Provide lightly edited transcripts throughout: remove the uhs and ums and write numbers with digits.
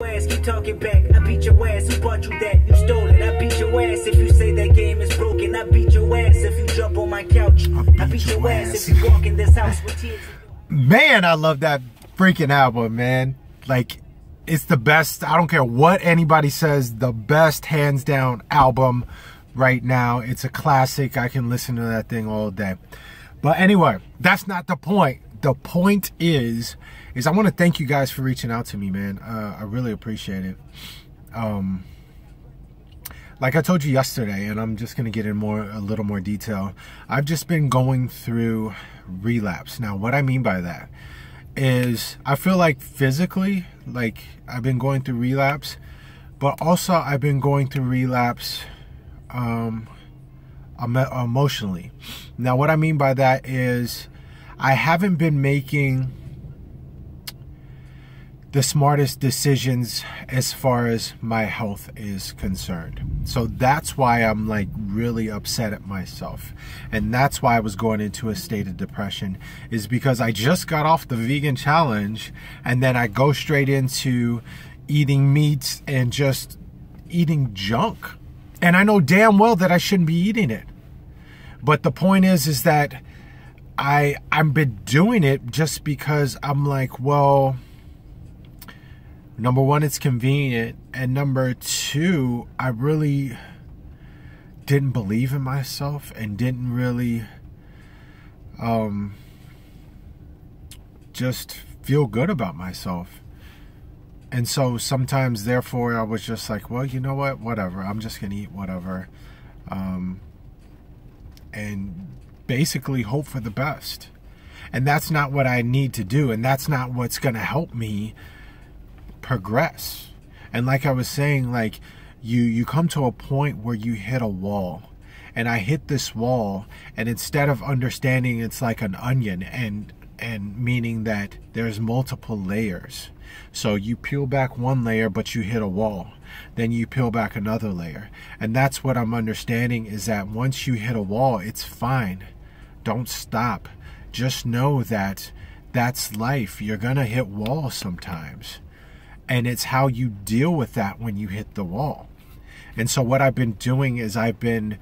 Keep talking back. I beat your ass. Who bought you that? You stole it. I beat your ass if you say that game is broken. I beat your ass if you jump on my couch. I beat your ass if you walk in this house with tears. Man, I love that freaking album, man. Like, it's the best. I don't care what anybody says. The best, hands down, album right now. It's a classic. I can listen to that thing all day. But anyway, that's not the point. The point is I want to thank you guys for reaching out to me, man. I really appreciate it. Like I told you yesterday, and I'm just going to get in a little more detail. I've just been going through relapse. Now, what I mean by that is I feel like physically, like I've been going through relapse, but also I've been going through relapse emotionally. Now, what I mean by that is I haven't been making the smartest decisions as far as my health is concerned. So that's why I'm like really upset at myself. And that's why I was going into a state of depression, is because I just got off the vegan challenge and then I go straight into eating meats and just eating junk. And I know damn well that I shouldn't be eating it. But the point is that I've been doing it just because I'm like, well, number one, it's convenient. And number two, I really didn't believe in myself and didn't really just feel good about myself. And so sometimes, therefore, I was just like, well, you know what? Whatever. I'm just going to eat whatever. And basically hope for the best. And that's not what I need to do. And that's not what's going to help me progress. And like I was saying, like you come to a point where you hit a wall. And I hit this wall, and instead of understanding it's like an onion, and meaning that there's multiple layers. So you peel back one layer, but you hit a wall. Then you peel back another layer. And that's what I'm understanding, is that once you hit a wall, it's fine. Don't stop. Just know that that's life. You're going to hit walls sometimes. And it's how you deal with that when you hit the wall. And so what I've been doing is I've been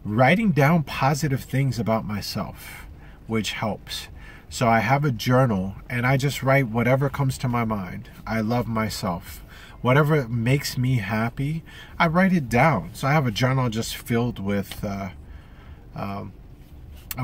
writing down positive things about myself, which helps. So I have a journal, and I just write whatever comes to my mind. I love myself. Whatever makes me happy, I write it down. So I have a journal just filled with a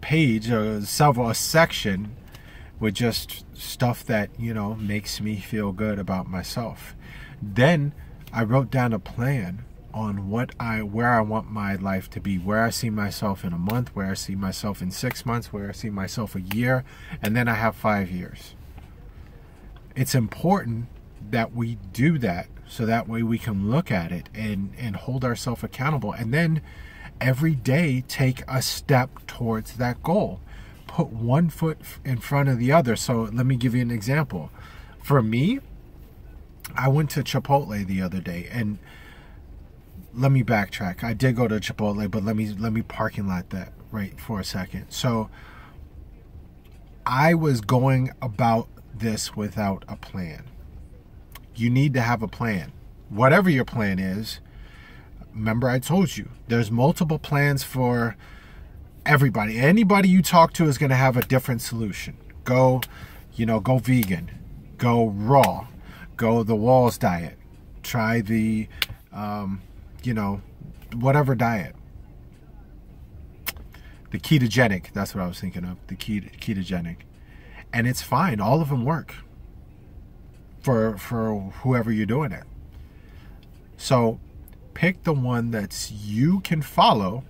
page, a section with just stuff that, you know, makes me feel good about myself. Then I wrote down a plan on where I want my life to be, where I see myself in a month, where I see myself in 6 months, where I see myself a year, and then I have 5 years. It's important that we do that, so that way we can look at it and hold ourselves accountable, and then every day take a step towards that goal. Put one foot in front of the other. So let me give you an example. For me, I went to Chipotle the other day, and let me backtrack. I did go to Chipotle, but let me parking lot that right for a second. So I was going about this without a plan. You need to have a plan. Whatever your plan is, remember I told you, there's multiple plans for everybody. Anybody you talk to is going to have a different solution. Go vegan, go raw, go the Walls diet, try the, whatever diet. The ketogenic, that's what I was thinking of, the ketogenic. And it's fine. All of them work for whoever you're doing it. So pick the one that you can follow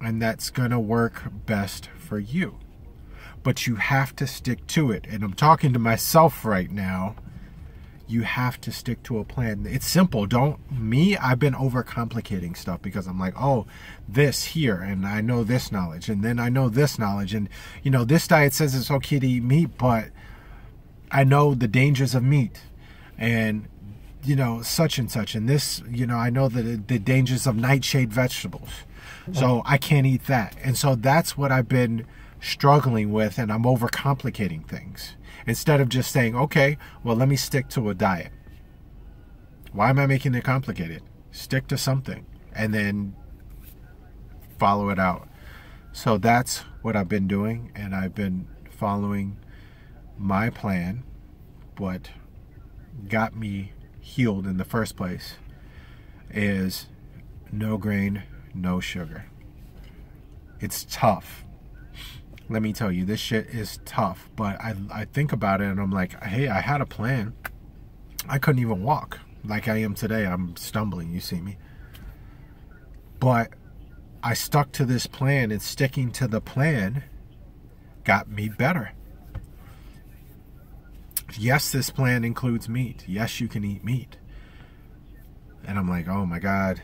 and that's going to work best for you. But you have to stick to it. And I'm talking to myself right now. You have to stick to a plan. It's simple. I've been overcomplicating stuff because I'm like, oh, this here, and I know this knowledge, and then I know this knowledge, and this diet says it's okay to eat meat, but I know the dangers of meat, and such and such, and this, I know the dangers of nightshade vegetables, so I can't eat that. And so that's what I've been struggling with, and I'm overcomplicating things. Instead of just saying, okay, well, let me stick to a diet. Why am I making it complicated? Stick to something and then follow it out. So that's what I've been doing, and I've been following my plan. What got me healed in the first place is no grain, no sugar. It's tough. Let me tell you, this shit is tough. But I think about it and I'm like, hey, I had a plan. I couldn't even walk like I am today. I'm stumbling, you see me. But I stuck to this plan, and sticking to the plan got me better. Yes, this plan includes meat. Yes, you can eat meat. And I'm like, oh my God.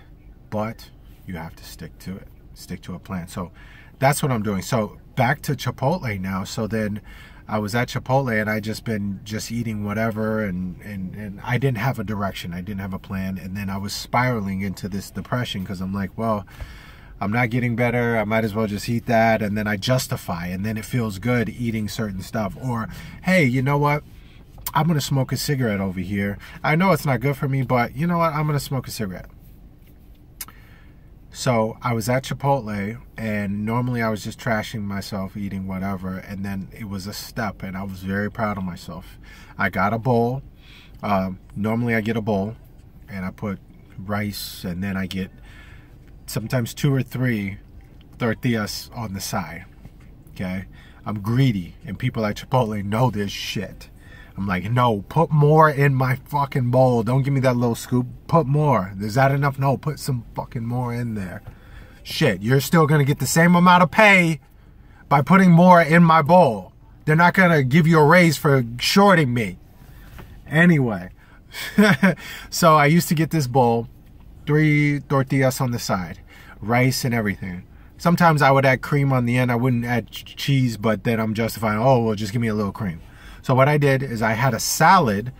But you have to stick to it. Stick to a plan. So that's what I'm doing. So back to Chipotle now. So then I was at Chipotle, and I been eating whatever, and I didn't have a direction. I didn't have a plan. And then I was spiraling into this depression because I'm like, well, I'm not getting better. I might as well just eat that. And then I justify, and then it feels good eating certain stuff. Or, hey, you know what? I'm going to smoke a cigarette over here. I know it's not good for me, but you know what? I'm going to smoke a cigarette. So I was at Chipotle, and normally I was just trashing myself, eating whatever. And then it was a step, and I was very proud of myself. I got a bowl. Normally I get a bowl, and I put rice, and then I get sometimes 2 or 3 tortillas on the side. Okay? I'm greedy, and people at Chipotle know this shit. I'm like, no, put more in my fucking bowl. Don't give me that little scoop. Put more. Is that enough? No, put some fucking more in there. Shit, you're still going to get the same amount of pay by putting more in my bowl. They're not going to give you a raise for shorting me. Anyway, so I used to get this bowl, 3 tortillas on the side, rice and everything. Sometimes I would add cream on the end. I wouldn't add cheese, but then I'm justifying, oh, well, just give me a little cream. So what I did is I had a salad,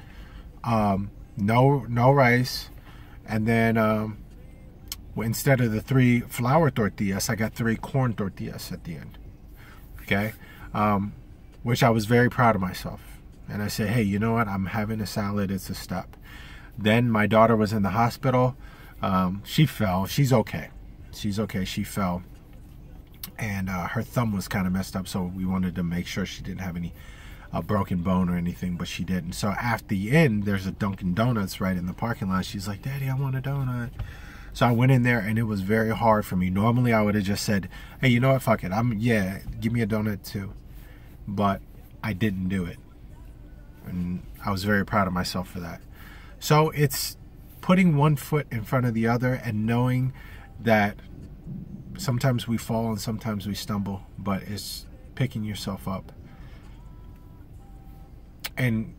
no rice, and then instead of the 3 flour tortillas, I got 3 corn tortillas at the end. Okay, which I was very proud of myself. And I said, hey, you know what? I'm having a salad. It's a step. Then my daughter was in the hospital. She fell. She's okay. She's okay. She fell, and her thumb was kind of messed up. So we wanted to make sure she didn't have any a broken bone or anything, but she didn't. So after the end, there's a Dunkin' Donuts right in the parking lot. She's like, Daddy, I want a donut. So I went in there, and it was very hard for me. Normally I would have just said, hey, you know what, fuck it, yeah, give me a donut too. But I didn't do it, and I was very proud of myself for that. So it's putting one foot in front of the other, and knowing that sometimes we fall and sometimes we stumble, but it's picking yourself up and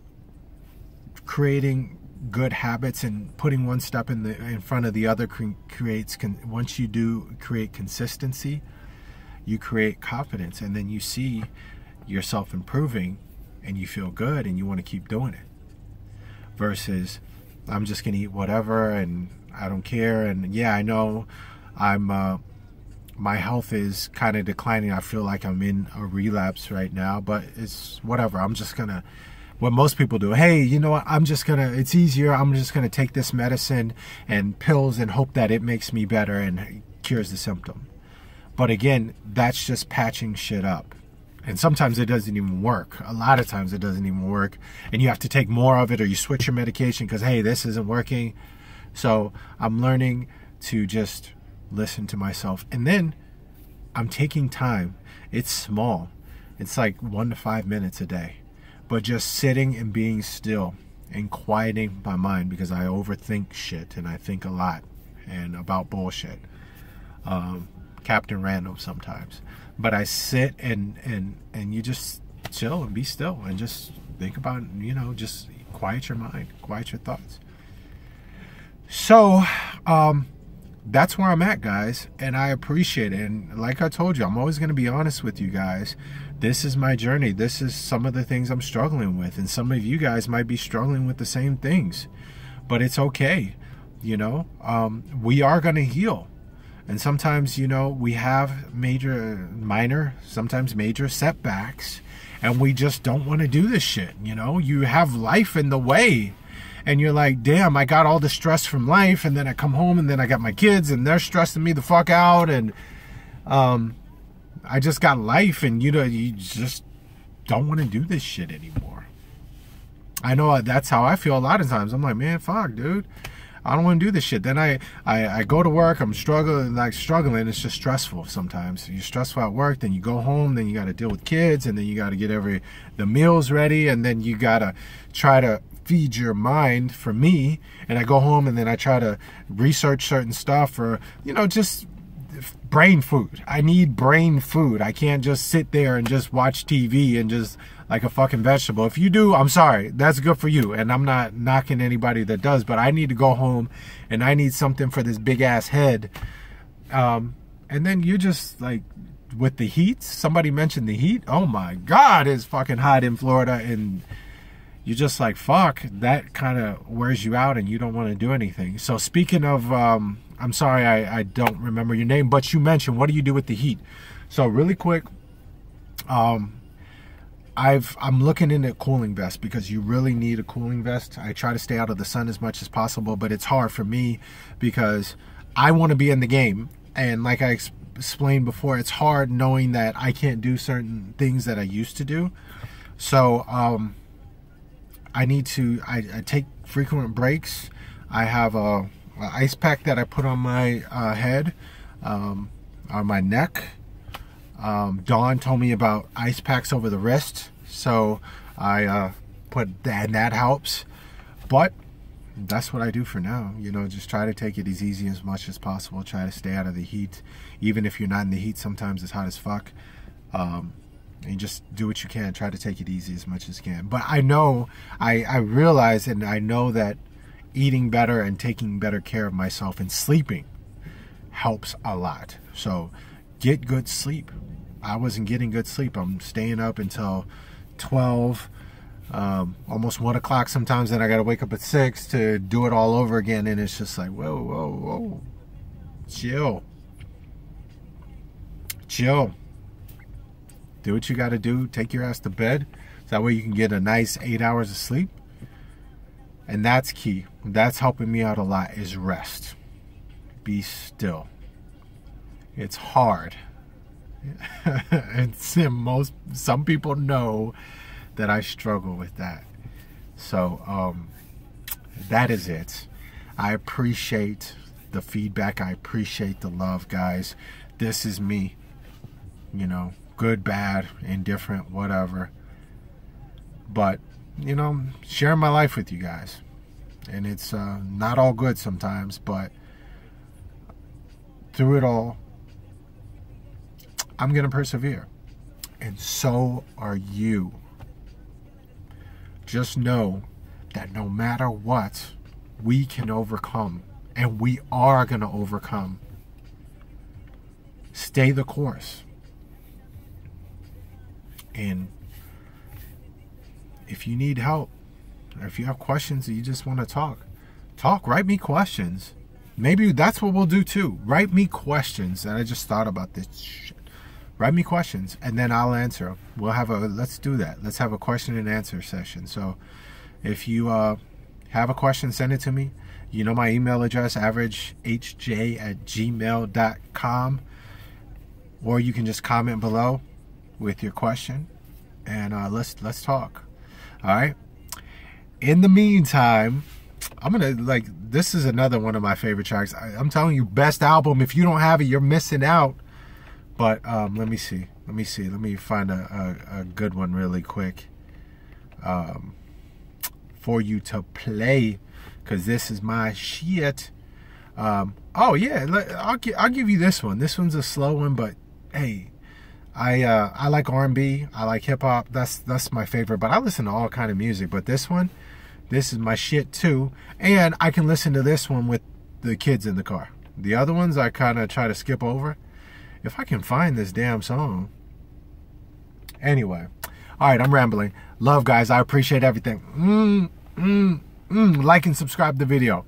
creating good habits, and putting one step in front of the other creates, once you do create consistency, you create confidence, and then you see yourself improving, and you feel good, and you want to keep doing it. Versus, I'm just gonna eat whatever, and I don't care. And yeah, I know my health is kind of declining. I feel like I'm in a relapse right now, but it's whatever. I'm just gonna, what most people do, hey, you know what, it's easier, I'm just gonna take this medicine and pills and hope that it makes me better and cures the symptom. But again, that's just patching shit up. And sometimes it doesn't even work. A lot of times it doesn't even work, and you have to take more of it, or you switch your medication because, hey, this isn't working. So I'm learning to just listen to myself, and then I'm taking time. It's small. It's like 1 to 5 minutes a day. But just sitting and being still and quieting my mind, because I overthink shit, and I think a lot and about bullshit. Captain Random sometimes. But I sit and you just chill and be still and just think about, you know, just quiet your mind, quiet your thoughts. So that's where I'm at, guys, and I appreciate it. And like I told you, I'm always going to be honest with you guys. This is my journey. This is some of the things I'm struggling with, and some of you guys might be struggling with the same things, but it's okay. You know, we are going to heal. And sometimes, you know, we have minor, sometimes major setbacks, and we just don't want to do this shit. You know, you have life in the way, and you're like, damn, I got all the stress from life, and then I come home and then I got my kids and they're stressing me the fuck out, and I just got life, and you know, you just don't want to do this shit anymore. I know that's how I feel a lot of times. I'm like, man, fuck, dude, I don't want to do this shit. Then I go to work, I'm struggling. It's just stressful sometimes. You're stressful at work, then you go home, then you got to deal with kids, and then you got to get the meals ready, and then you got to try to feed your mind. For me, and I go home and then I try to research certain stuff, or, you know, just brain food. I need brain food. I can't just sit there and just watch TV and just like a fucking vegetable. If you do, I'm sorry, that's good for you, and I'm not knocking anybody that does, but I need to go home and I need something for this big ass head. And then you just like, with the heat, somebody mentioned the heat. Oh my God, it's fucking hot in Florida, and you're just like, fuck, that kind of wears you out and you don't want to do anything. So speaking of, I'm sorry, I don't remember your name, but you mentioned, what do you do with the heat? So really quick, I'm looking into cooling vest, because you really need a cooling vest. I try to stay out of the sun as much as possible, but it's hard for me because I want to be in the game. And like I explained before, it's hard knowing that I can't do certain things that I used to do. So I take frequent breaks. I have a ice pack that I put on my head, on my neck. Dawn told me about ice packs over the wrist, so I put that, and that helps. But that's what I do for now. You know, just try to take it as easy as much as possible. Try to stay out of the heat, even if you're not in the heat. Sometimes it's hot as fuck. And just do what you can. Try to take it easy as much as you can. But I know, I realize, and I know that eating better and taking better care of myself and sleeping helps a lot. So get good sleep. I wasn't getting good sleep. I'm staying up until 12, almost 1 o'clock sometimes. Then I got to wake up at 6 to do it all over again. And it's just like, whoa, whoa, whoa. Chill. Chill. Do what you got to do. Take your ass to bed. So that way you can get a nice 8 hours of sleep. And that's key. That's helping me out a lot, is rest. Be still. It's hard. And some people know that I struggle with that. So that is it. I appreciate the feedback. I appreciate the love, guys. This is me. You know, good, bad, indifferent, whatever. But, you know, sharing my life with you guys. And it's not all good sometimes, but through it all, I'm going to persevere. And so are you. Just know that no matter what, we can overcome. And we are going to overcome. Stay the course. And if you need help, or if you have questions or you just want to talk, write me questions. Maybe that's what we'll do too. Write me questions. And I just thought about this shit. Write me questions and then I'll answer them. Let's do that. Let's have a question and answer session. So if you have a question, send it to me. You know my email address, averagehj@gmail.com. Or you can just comment below with your question, and let's talk. All right. In the meantime, I'm gonna this is another one of my favorite tracks. I'm telling you, best album. If you don't have it, you're missing out. But let me see. Let me find a good one really quick for you to play, because this is my shit. Oh yeah, I'll give you this one. This one's a slow one, but hey, I like R&B. I like hip hop. That's my favorite. But I listen to all kind of music. But this is my shit too. And I can listen to this one with the kids in the car. The other ones I kind of try to skip over. If I can find this damn song. Anyway, all right, I'm rambling. Love, guys. I appreciate everything. Like and subscribe the video.